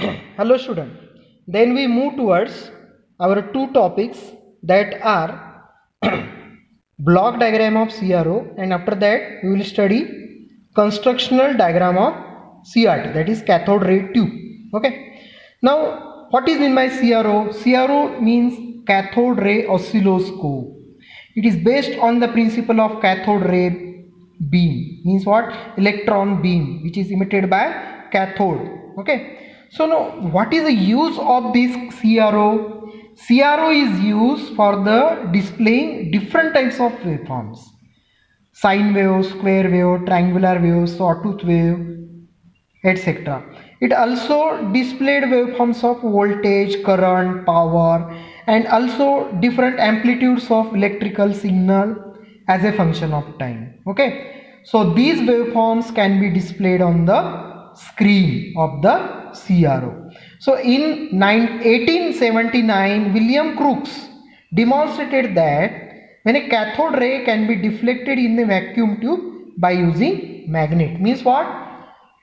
Hello student. Then we move towards our two topics that are block diagram of CRO, and after that we will study constructional diagram of CRT, that is cathode ray tube. Okay. Now what is meant by CRO? CRO means cathode ray oscilloscope. It is based on the principle of cathode ray beam, means what? Electron beam which is emitted by cathode. Okay. So now what is the use of this CRO? CRO is used for the displaying different types of waveforms: sine wave, square wave, triangular wave, sawtooth wave, etc. It also displayed waveforms of voltage, current, power, and also different amplitudes of electrical signal as a function of time. Okay, so these waveforms can be displayed on the screen of the CRO. So in 1879, William Crookes demonstrated that when a cathode ray can be deflected in a vacuum tube by using magnet. Means what?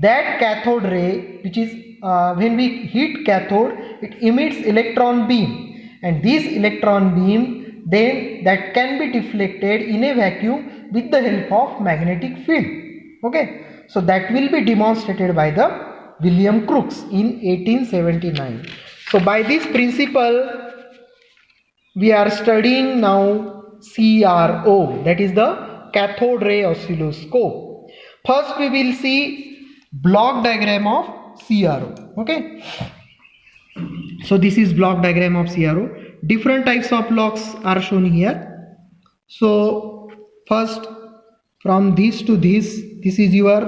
That cathode ray, which is when we heat cathode, it emits electron beam, and this electron beam then that can be deflected in a vacuum with the help of magnetic field. Okay, so that will be demonstrated by the William Crookes in 1879. So by this principle we are studying now CRO, that is the cathode ray oscilloscope. First we will see block diagram of CRO. Okay, so this is block diagram of CRO. Different types of blocks are shown here. So first, from this to this is your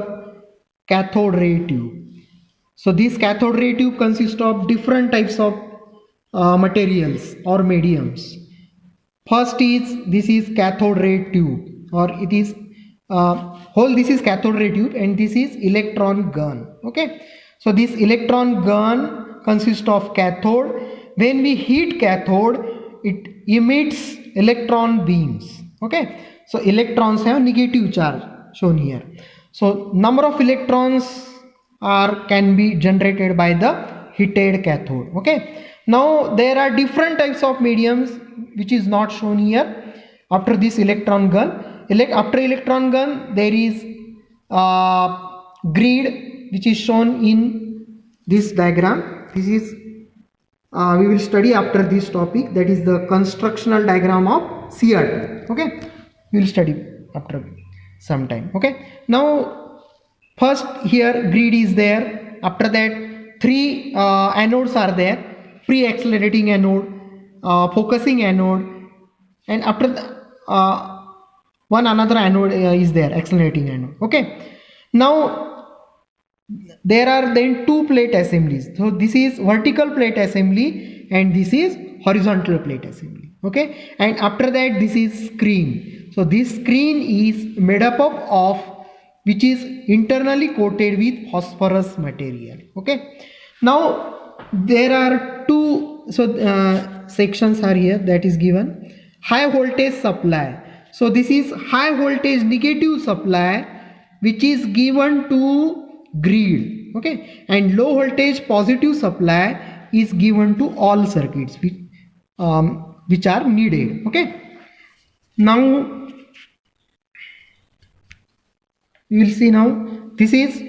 cathode ray tube. So this cathode ray tube consists of different types of materials or mediums. First is, this is cathode ray tube, or it is this is cathode ray tube, and this is electron gun. Okay, so this electron gun consists of cathode. When we heat cathode, it emits electron beams. Okay, so electrons have negative charge shown here. So number of electrons can be generated by the heated cathode. Okay, now there are different types of mediums which is not shown here. After this electron gun, after electron gun there is grid which is shown in this diagram. This is we will study after this topic, that is the constructional diagram of CRT. Okay, we will study after some time. Okay, now first here grid is there. After that three anodes are there: free accelerating anode, focusing anode, and after the one another anode is there, accelerating anode. Okay, now there are then two plate assemblies. So this is vertical plate assembly and this is horizontal plate assembly. Okay, and after that this is screen. So this screen is made up of which is internally coated with phosphorus material. Okay, now there are two sections are here that is given. High voltage supply. So this is high voltage negative supply which is given to grid. Okay, and low voltage positive supply is given to all circuits which are needed. Okay, now we will see. Now this is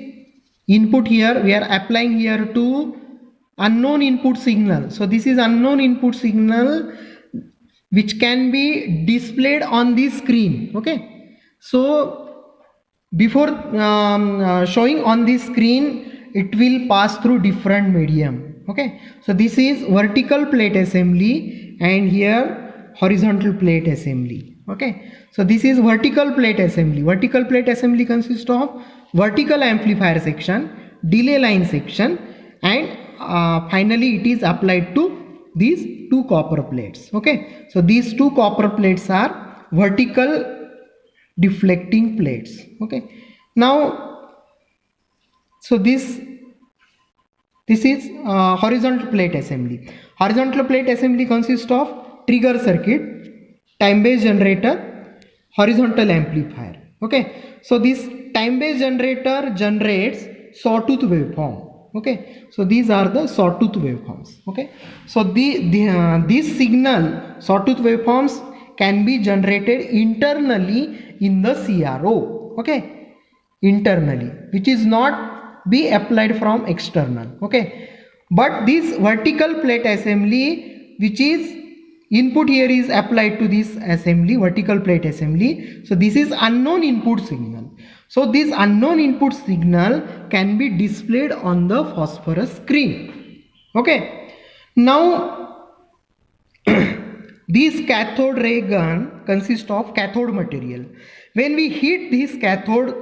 input. Here we are applying here to unknown input signal. So this is unknown input signal which can be displayed on the screen. Okay, so before showing on the screen, it will pass through different medium. Okay, so this is vertical plate assembly and here horizontal plate assembly. Okay, so this is vertical plate assembly. Vertical plate assembly consists of vertical amplifier section, delay line section, and finally it is applied to these two copper plates. Okay, so these two copper plates are vertical deflecting plates. Okay, now so this is horizontal plate assembly. Horizontal plate assembly consists of trigger circuit, time based generator, horizontal amplifier. Okay, so this time based generator generates sawtooth waveform. Okay, so these are the sawtooth waveforms. Okay, so this signal sawtooth waveforms can be generated internally in the CRO. Okay, internally, which is not be applied from external. Okay, but this vertical plate assembly, which is input here, is applied to this assembly, vertical plate assembly. So this is unknown input signal. So this unknown input signal can be displayed on the phosphorus screen. Okay, now this cathode ray gun consists of cathode material. When we hit this cathode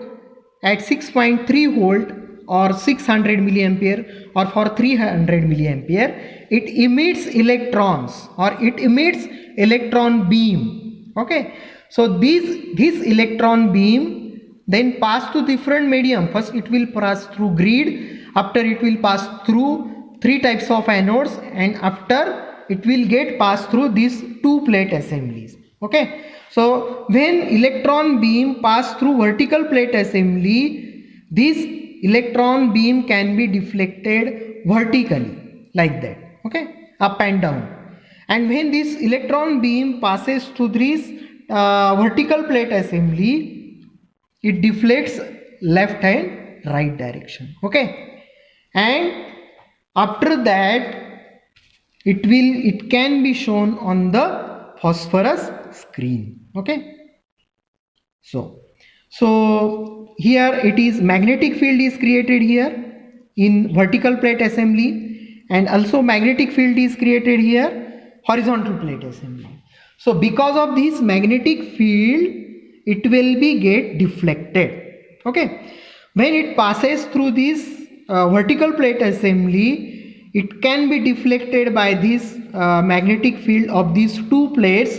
at 6.3 volt or 600 milliampere or for 300 milliampere, it emits electrons or it emits electron beam. Okay, so this electron beam then pass to different medium. First it will pass through grid, after it will pass through 3 types of anodes, and after it will get passed through these 2 plate assemblies. Okay, so when electron beam pass through vertical plate assembly, this electron beam can be deflected vertically like that. Okay, up and down. And when this electron beam passes through this vertical plate assembly, it deflects left and right direction. Okay, and after that it can be shown on the phosphorus screen. Okay, so here it is, magnetic field is created here in vertical plate assembly, and also magnetic field is created here horizontal plate assembly. So because of this magnetic field, it will be get deflected. Okay, when it passes through this vertical plate assembly, it can be deflected by this magnetic field of these 2 plates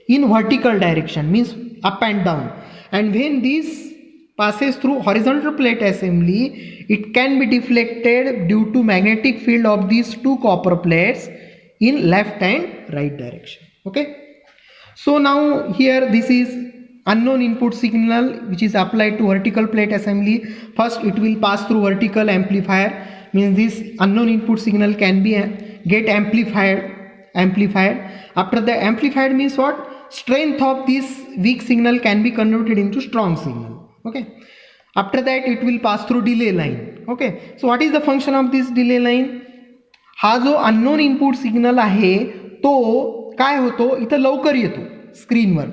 in vertical direction, means up and down. And when this passes through horizontal plate assembly, it can be deflected due to magnetic field of these 2 copper plates in left and right direction. Okay, so now here this is unknown input signal which is applied to vertical plate assembly. First it will pass through vertical amplifier, means this unknown input signal can be get amplified. After the amplified means what? Strength of this weak signal can be converted into strong signal. Okay, after that it will pass through delay line. Okay, so what is the function of this delay line? हा जो unknown input signal आहे तो काय होतो, इथं लवकर येतो स्क्रीनवर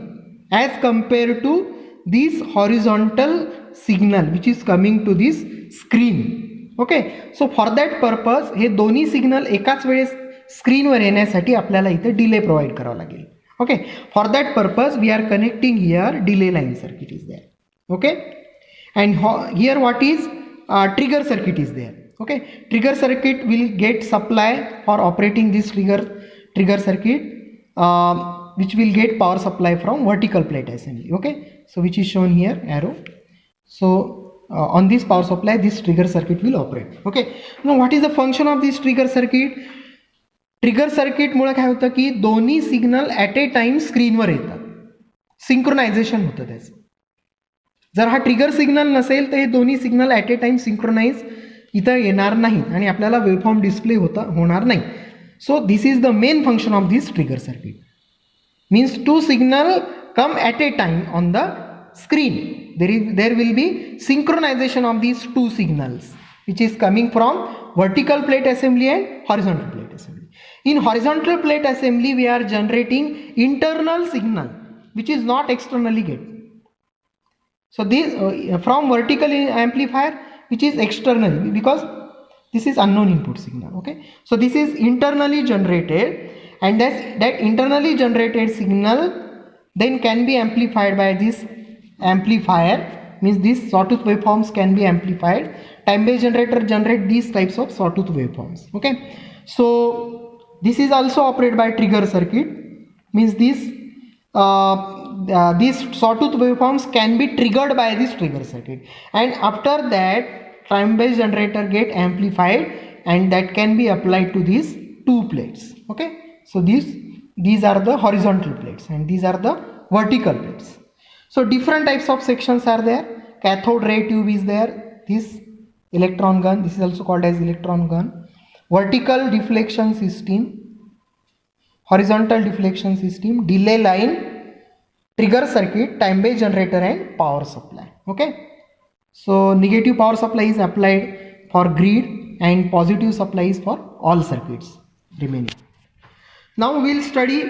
as compared to this horizontal signal which is coming to this screen. Okay, so for that purpose हे दोन्ही सिग्नल एकाच वेळेस स्क्रीनवर येण्यासाठी आपल्याला इथे डिले प्रोव्हाइड करावा लागेल. Okay, for that purpose we are connecting here delay line circuit is there. Okay, and here what is trigger circuit is there. Okay, trigger circuit will get supply for operating this trigger circuit which will get power supply from vertical plate assembly. Okay, so which is shown here arrow. So on this power supply this trigger circuit will operate. Okay, now what is the function of this trigger circuit? Trigger circuit मुळे काय होतं की दोन्ही signal at a time स्क्रीनवर येतात, synchronisation होतं त्याचं. जर हा ट्रिगर सिग्नल नसेल तर हे दोन्ही signal at a time synchronize इथं येणार नाहीत आणि आपल्याला वेवफॉर्म डिस्प्ले होणार नाही. So this is the main function of this trigger circuit. means 2 signal come at a time on the screen. There will be synchronization of these 2 signals which is coming from vertical plate assembly and horizontal plate assembly. In horizontal plate assembly we are generating internal signal which is not externally get. So this from vertical amplifier which is externally, because this is unknown input signal. Okay, so this is internally generated, and that internally generated signal then can be amplified by this amplifier, means these sawtooth waveforms can be amplified. Time based generator generate these types of sawtooth waveforms. Okay, so this is also operated by trigger circuit, means these sawtooth waveforms can be triggered by this trigger circuit, and after that time based generator get amplified and that can be applied to these 2 plates. Okay, so these are the horizontal plates and these are the vertical plates. So different types of sections are there. Cathode ray tube is there. This electron gun, this is also called as electron gun, vertical deflection system, horizontal deflection system, delay line, trigger circuit, time based generator and power supply. Okay, so negative power supply is applied for grid and positive supply is for all circuits remaining. Now we will study,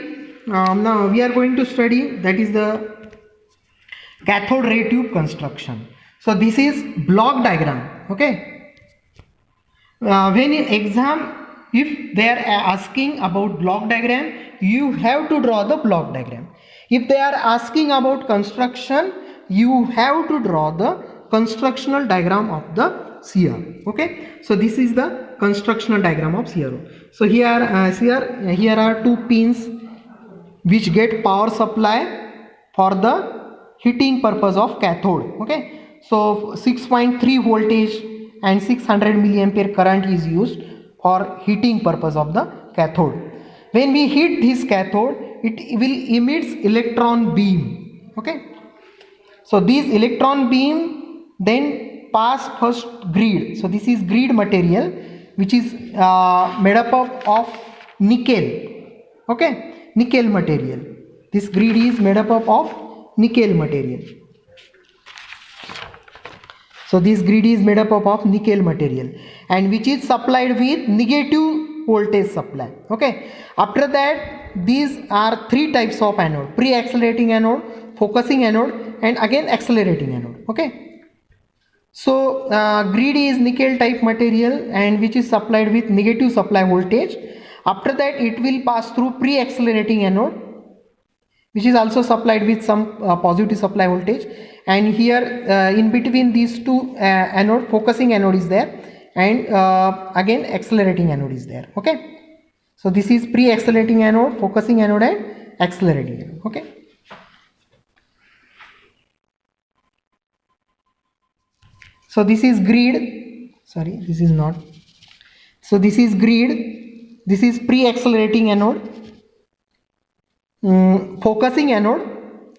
now we are going to study, that is the cathode ray tube construction. So this is block diagram. Okay, when in exam, if they are asking about block diagram, you have to draw the block diagram. If they are asking about construction, you have to draw the constructional diagram of the CRO. Okay, so this is the constructional diagram of CRO. So here are two pins which get power supply for the heating purpose of cathode. Okay, so 6.3 voltage and 600 milliampere current is used for heating purpose of the cathode. When we heat this cathode, it will emit electron beam. Okay, so this electron beam then pass first grid. So this is grid material which is made up of nickel. Okay, nickel material. This grid is made up of nickel material. So this grid is made up of nickel material and which is supplied with negative voltage supply. Okay, after that these are three types of anode: pre-accelerating anode, focusing anode and again accelerating anode. Okay, so grid is nickel type material and which is supplied with negative supply voltage. After that it will pass through pre-accelerating anode which is also supplied with some positive supply voltage, and here in between these two anode, focusing anode is there and again accelerating anode is there. Okay, so this is pre-accelerating anode, focusing anode and accelerating anode. Okay, so this is grid, sorry this is not, so this is grid, this is pre-accelerating anode, focusing anode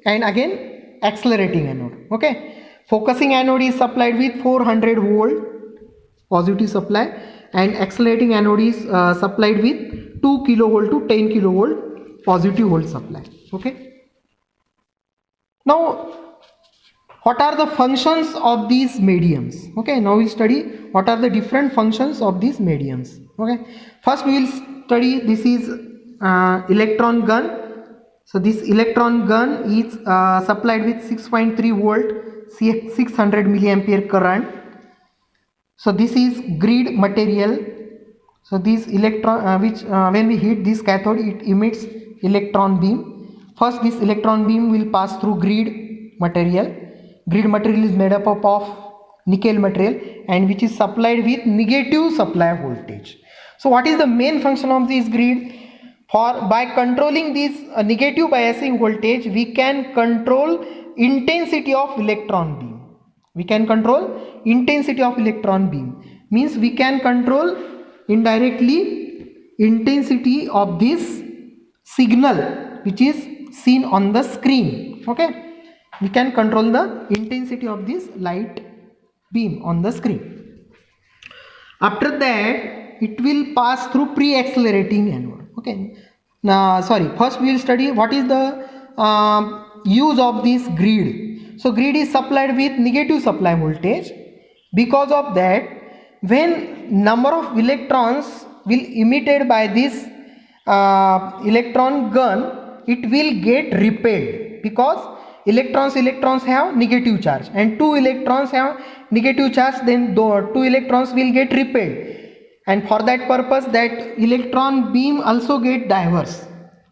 and again accelerating anode. Okay, focusing anode is supplied with 400 volt positive supply and accelerating anode is supplied with 2 kilovolt to 10 kilovolt positive volt supply. Okay, now what are the functions of these mediums? Okay, now we study what are the different functions of these mediums. Okay, first we will study, this is electron gun. So this electron gun is supplied with 6.3 volt 600 milliampere current. So this is grid material. So this electron which when we heat this cathode, it emits electron beam. First this electron beam will pass through grid material. Grid material is made up of nickel material and which is supplied with negative supply voltage. So what is the main function of this grid? By controlling this negative biasing voltage, we can control intensity of electron beam. We can control intensity of electron beam. Means we can control indirectly intensity of this signal which is seen on the screen. Okay, we can control the intensity of this light beam on the screen. After that, it will pass through pre-accelerating anode. Okay, now first we will study what is the use of this grid. So grid is supplied with negative supply voltage. Because of that, when number of electrons will emitted by this electron gun, it will get repelled because electrons have negative charge and two electrons have negative charge, then two electrons will get repelled. And for that purpose, that electron beam also get diverse.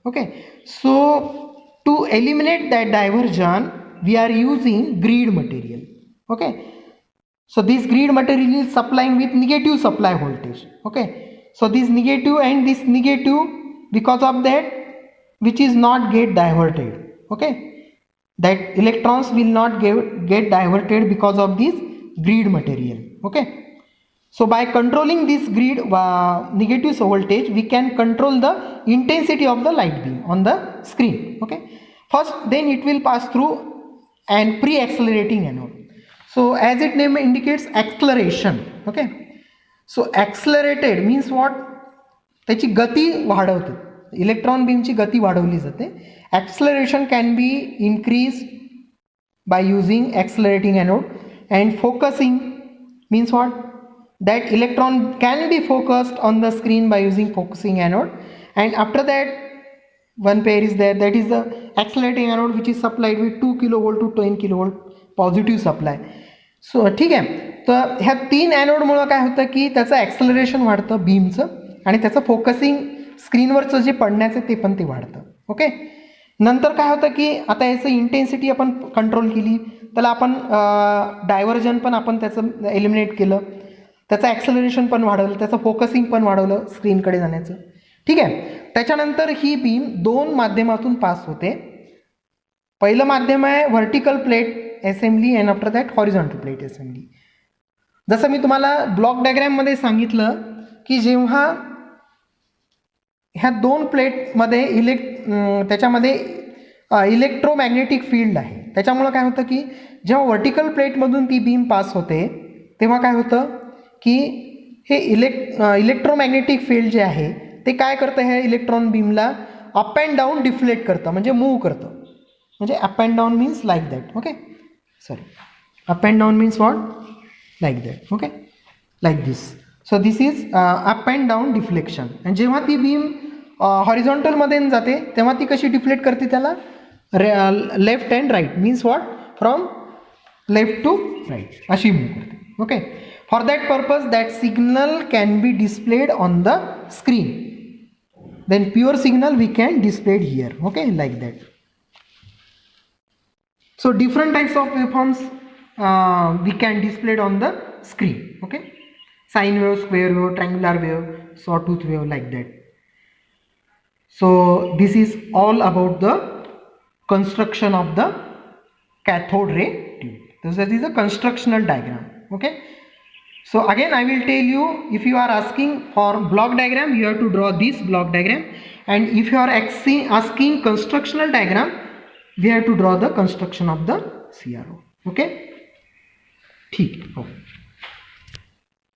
Okay, so to eliminate that diversion, we are using grid material. Okay, so this grid material is supplying with negative supply voltage. Okay, so this negative and this negative, because of that, which is not get diverted. Okay, that electrons will not get diverted because of this grid material. Okay, so by controlling this grid negative voltage, we can control the intensity of the light beam on the screen. Okay, first then it will pass through an pre-accelerating anode. So as its name indicates, acceleration. Okay, so accelerated means what? त्याची गती वाढवते, electron बीमची गती वाढवली जाते. Acceleration can be increase by using accelerating anode, and focusing means what? That electron can be focused on the screen by using focusing anode, and after that one pair is there, that is the accelerating anode, which is supplied with 2 kilovolt to 10 kilovolt positive supply. So ठीक आहे. तर ह्या 3 ॲनोडमुळं काय होतं की त्याचं acceleration वाढतं बीमचं, आणि त्याचं फोकसिंग स्क्रीनवरचं जे पडण्याचं ते पण ते वाढतं. ओके, नंतर काय होतं की आता याचं इंटेन्सिटी आपण कंट्रोल केली, त्याला आपण डायव्हर्जन पण आपण त्याचं एलिमिनेट केलं, त्याचं ॲक्सलरेशन पण वाढवलं, त्याचं फोकसिंग पण वाढवलं स्क्रीनकडे जाण्याचं. ठीक आहे. त्याच्यानंतर ही बीम 2 माध्यमातून पास होते. पहिलं माध्यम आहे vertical plate assembly, and after that horizontal plate assembly. जसं मी तुम्हाला ब्लॉक डायग्रॅममध्ये सांगितलं की जेव्हा ह्या 2 प्लेटमध्ये त्याच्यामध्ये इलेक्ट्रोमॅग्नेटिक फील्ड आहे, त्याच्यामुळं काय होतं की जेव्हा व्हर्टिकल प्लेटमधून ती बीम पास होते तेव्हा काय होतं की हे इलेक्ट्रोमॅग्नेटिक फील्ड जे आहे ते काय करतं, ह्या इलेक्ट्रॉन बीमला अप अँड डाऊन डिफ्लेक्ट करतं, म्हणजे मूव्ह करतं. म्हणजे up and down means like that. Okay, sorry, up and down means what? Like that. Okay, like this. So this is up and down deflection. आणि जेव्हा ती beam हॉरिझॉन्टलमध्ये जाते तेव्हा ती कशी डिफ्लेक्ट करते, त्याला left and right means what? From left to right अशी मूव्ह करते. Okay, for that purpose that signal can be displayed on the screen, then pure signal we can displayed here. Okay, like that. So different types of waveforms we can displayed on the screen. Okay, sine wave, square wave, triangular wave, sawtooth wave, like that. So this is all about the construction of the cathode ray tube. So that is a constructional diagram. Okay, so again I will tell you, if you are asking for block diagram, you have to draw this block diagram, and if you are asking constructional diagram, we have to draw the construction of the CRO. Okay, ठीक है.